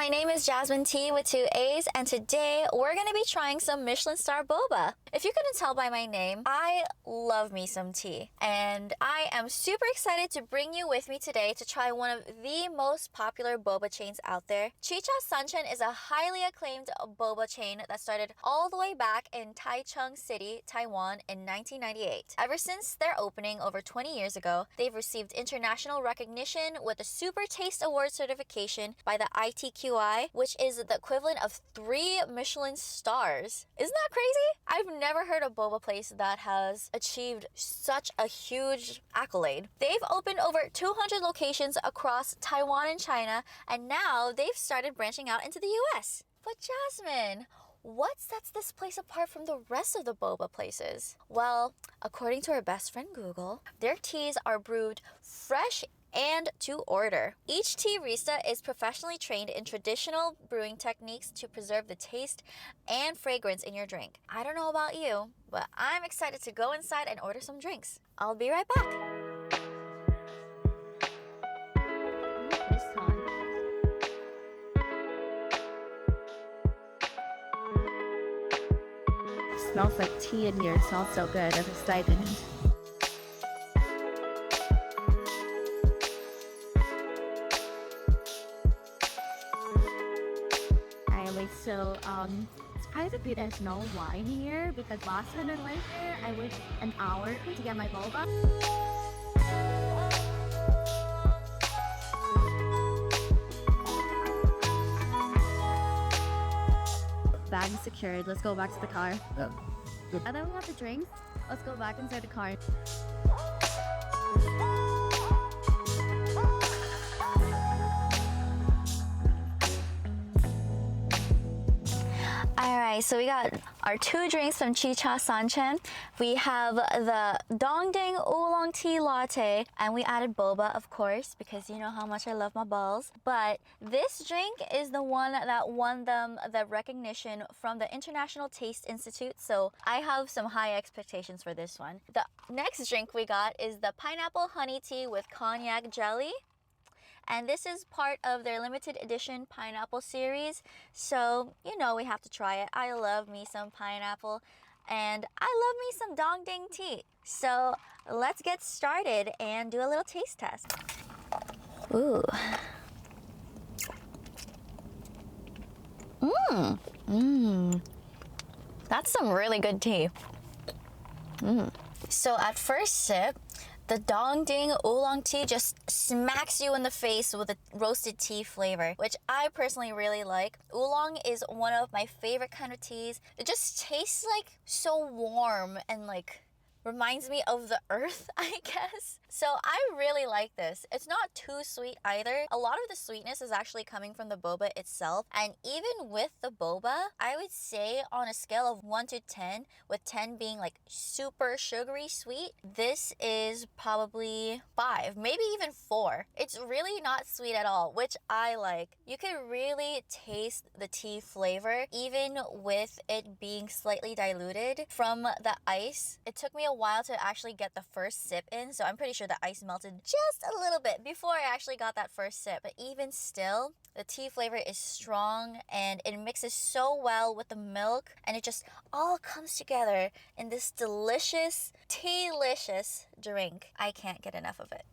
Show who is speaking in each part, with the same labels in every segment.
Speaker 1: my name is Jasmine T with 2 A's, and today we're going to be trying some Michelin Star Boba. If you couldn't tell by my name, I love me some tea, and I am super excited to bring you with me today to try one of the most popular boba chains out there. ChiCha San Chen is a highly acclaimed boba chain that started all the way back in Taichung City, Taiwan in 1998. Ever since their opening over 20 years ago, they've received international recognition with a Super Taste Award certification by the ITQI, which is the equivalent of 3 Michelin stars. Isn't that crazy? I've never heard a boba place that has achieved such a huge accolade. They've opened over 200 locations across Taiwan and China, and now they've started branching out into the US. But Jasmine, what sets this place apart from the rest of the boba places? Well, according to our best friend Google, their teas are brewed fresh and to order. Each tea barista is professionally trained in traditional brewing techniques to preserve the taste and fragrance in your drink. I don't know about you, but I'm excited to go inside and order some drinks. I'll be right back. This time.
Speaker 2: It smells like tea in here. It smells so good. I'm excited. So surprised a bit there's no wine here because last time I went there I waited an hour to get my boba. Bag is secured. Let's go back to the car.
Speaker 3: Yeah.
Speaker 2: And then we got the drinks. Let's go back inside the car.
Speaker 1: Alright, so we got our 2 drinks from ChiCha San Chen. We have the Ding Oolong tea latte, and we added boba, of course, because you know how much I love my balls. But this drink is the one that won them the recognition from the International Taste Institute, so I have some high expectations for this one. The next drink we got is the pineapple honey tea with cognac jelly. And this is part of their limited edition pineapple series. So, you know, we have to try it. I love me some pineapple and I love me some Ding tea. So let's get started and do a little taste test. Ooh. That's some really good tea. So at first sip, the Ding Oolong tea just smacks you in the face with a roasted tea flavor, which I personally really like. Oolong is one of my favorite kind of teas. It just tastes like so warm and like reminds me of the earth, I guess. So I really like this. It's not too sweet either. A lot of the sweetness is actually coming from the boba itself. And even with the boba, I would say on a scale of 1 to 10, with 10 being like super sugary sweet, this is probably 5, maybe even 4. It's really not sweet at all, which I like. You can really taste the tea flavor, even with it being slightly diluted from the ice. It took me a while to actually get the first sip in, so I'm pretty sure the ice melted just a little bit before I actually got that first sip. But even still, the tea flavor is strong and it mixes so well with the milk, and it just all comes together in this delicious, tea-licious drink. I can't get enough of it.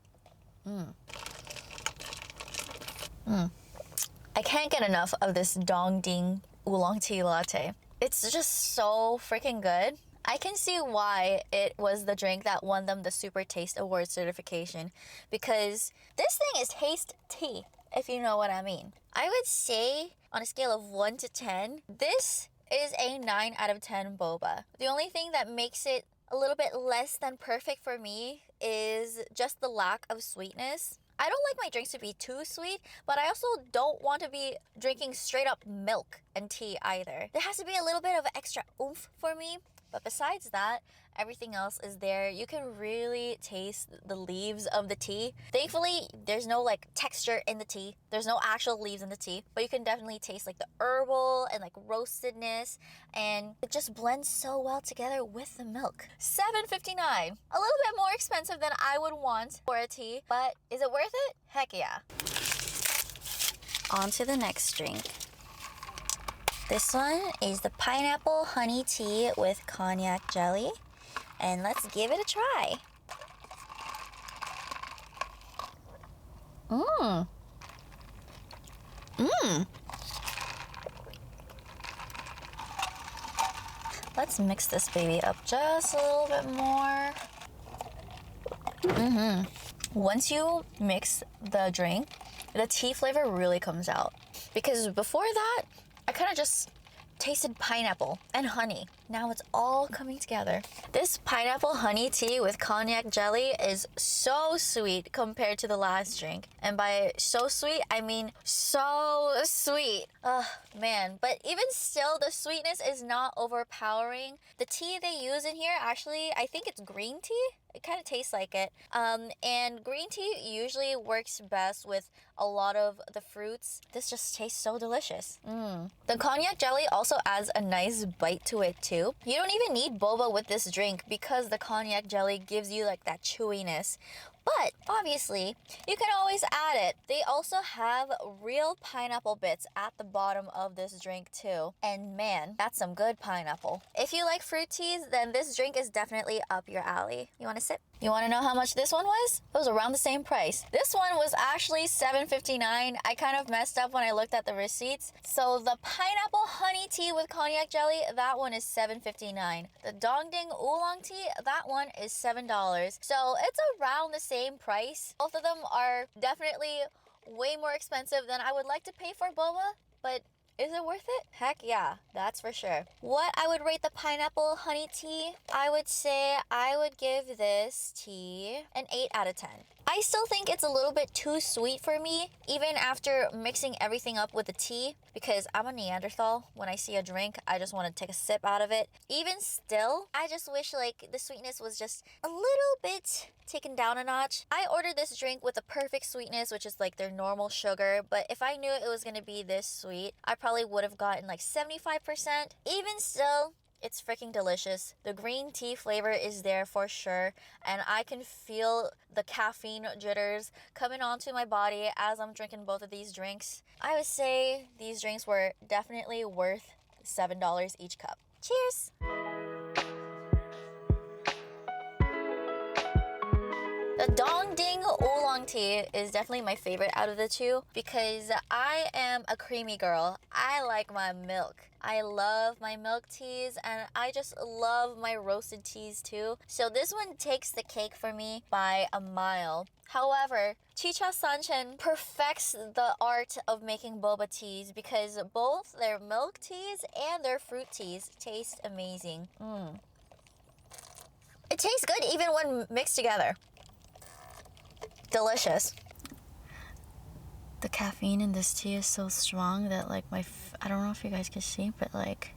Speaker 1: I can't get enough of this Ding Oolong tea latte. It's just so freaking good. I can see why it was the drink that won them the Super Taste Award certification, because this thing is taste tea, if you know what I mean. I would say on a scale of 1 to 10, this is a 9 out of 10 boba. The only thing that makes it a little bit less than perfect for me is just the lack of sweetness. I don't like my drinks to be too sweet, but I also don't want to be drinking straight up milk and tea either. There has to be a little bit of extra oomph for me. But besides that, everything else is there. You can really taste the leaves of the tea. Thankfully, there's no like texture in the tea. There's no actual leaves in the tea, but you can definitely taste like the herbal and like roastedness, and it just blends so well together with the milk. $7.59. A little bit more expensive than I would want for a tea, but is it worth it? Heck yeah. On to the next drink. This one is the pineapple honey tea with cognac jelly. And let's give it a try. Let's mix this baby up just a little bit more. Once you mix the drink, the tea flavor really comes out. Because before that, I kind of just tasted pineapple and honey. Now it's all coming together. This pineapple honey tea with cognac jelly is so sweet compared to the last drink. And by so sweet, I mean so sweet. Man, but even still, the sweetness is not overpowering. The tea they use in here, actually, I think it's green tea. It kind of tastes like it. And green tea usually works best with a lot of the fruits. This just tastes so delicious. The cognac jelly also adds a nice bite to it too. You don't even need boba with this drink because the cognac jelly gives you like that chewiness. But obviously, you can always add it. They also have real pineapple bits at the bottom of this drink too. And man, that's some good pineapple. If you like fruit teas, then this drink is definitely up your alley. You want to sip? You want to know how much this one was? It was around the same price. This one was actually $7.59. I kind of messed up when I looked at the receipts. So the pineapple honey tea with cognac jelly, that one is $7.59. The Ding Oolong tea, that one is $7. So it's around the same price. Both of them are definitely way more expensive than I would like to pay for boba, but is it worth it? Heck yeah, that's for sure. What I would rate the pineapple honey tea, I would say I would give this tea an 8 out of 10. I still think it's a little bit too sweet for me, even after mixing everything up with the tea, because I'm a Neanderthal. When I see a drink, I just want to take a sip out of it. Even still, I just wish like the sweetness was just a little bit taken down a notch. I ordered this drink with the perfect sweetness, which is like their normal sugar, but if I knew it was going to be this sweet, I probably would have gotten like 75%. Even still, it's freaking delicious. The green tea flavor is there for sure, and I can feel the caffeine jitters coming onto my body as I'm drinking both of these drinks. I would say these drinks were definitely worth $7 each cup. Cheers! The Ding Oolong tea is definitely my favorite out of the two because I am a creamy girl. I like my milk. I love my milk teas and I just love my roasted teas too. So this one takes the cake for me by a mile. However, ChiCha San Chen perfects the art of making boba teas because both their milk teas and their fruit teas taste amazing. It tastes good even when mixed together. Delicious. The caffeine in this tea is so strong that like I don't know if you guys can see, but like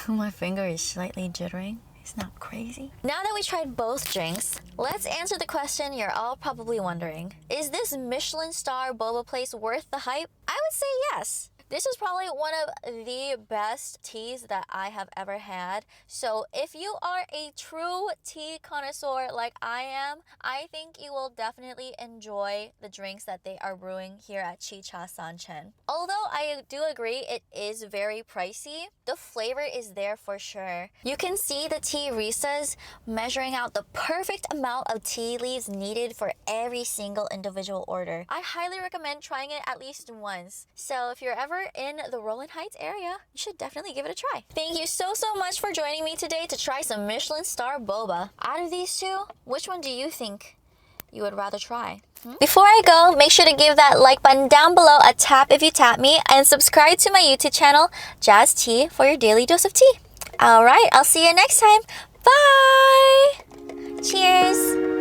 Speaker 1: my finger is slightly jittering. It's not crazy. Now that we tried both drinks, let's answer the question you're all probably wondering. Is this Michelin Star boba place worth the hype? I would say yes. This is probably one of the best teas that I have ever had. So if you are a true tea connoisseur like I am, I think you will definitely enjoy the drinks that they are brewing here at ChiCha San Chen. Although I do agree it is very pricey, the flavor is there for sure. You can see the tea risas measuring out the perfect amount of tea leaves needed for every single individual order. I highly recommend trying it at least once. So if you're ever in the Rowland Heights area, you should definitely give it a try. Thank you so much for joining me today to try some Michelin Star boba. Out of these two, which one do you think you would rather try? Before I go, make sure to give that like button down below a tap if you tap me and subscribe to my YouTube channel, Jazz Tea, for your daily dose of tea. Alright, I'll see you next time. Bye! Cheers!